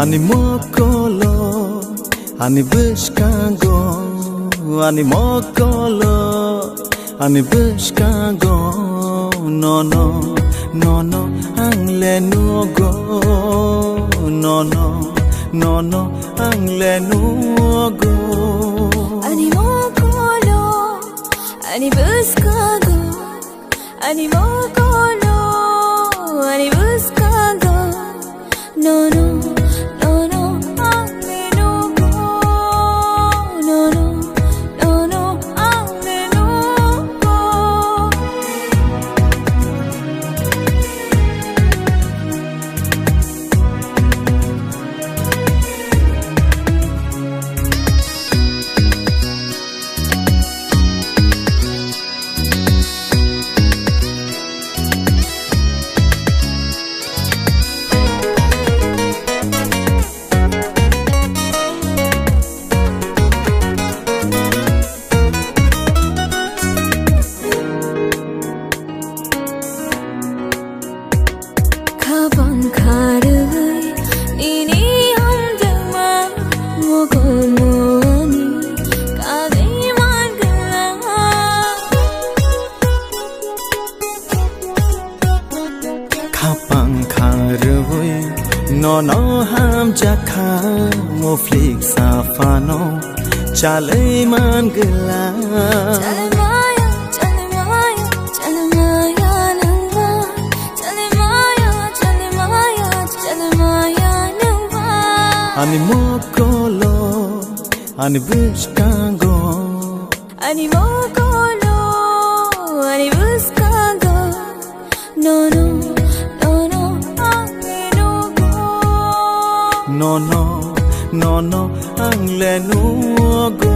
Ani mokolo, ani bishkango, ani mokolo, ani bishkango. No, no, no, no, angle no go. No, no, no, no, angle no go. Ani mokolo, ani bishkango, ani mokolo, ani bishkango. No, no. No no ham jakha mo flik safano chale man gala chale maya nangwa chale maya nangwa ani mokolo ani bishkango ani mokolo ani bishkango no no No, no, no, no, angle no go.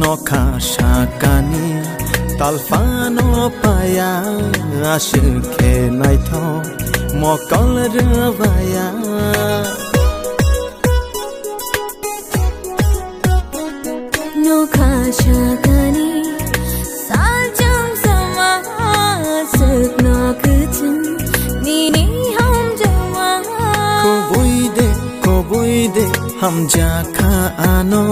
No kashakani talfano paya ashke naitho mokol ravaya no kashakani saljam sama sakna kuchum nini hum jawa ko boide hum jakha ano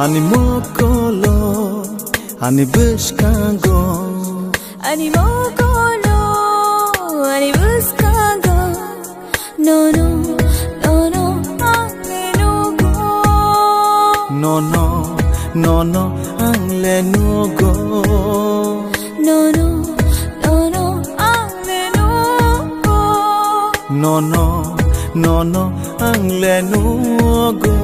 Ani mokolo, ani bishkango. Ani mokolo, ani bishkango. No, no, no, no, angle no go. No, no, no, no, angle no go. No, no, no, no, angle no go. No, no, no, no, angle no go.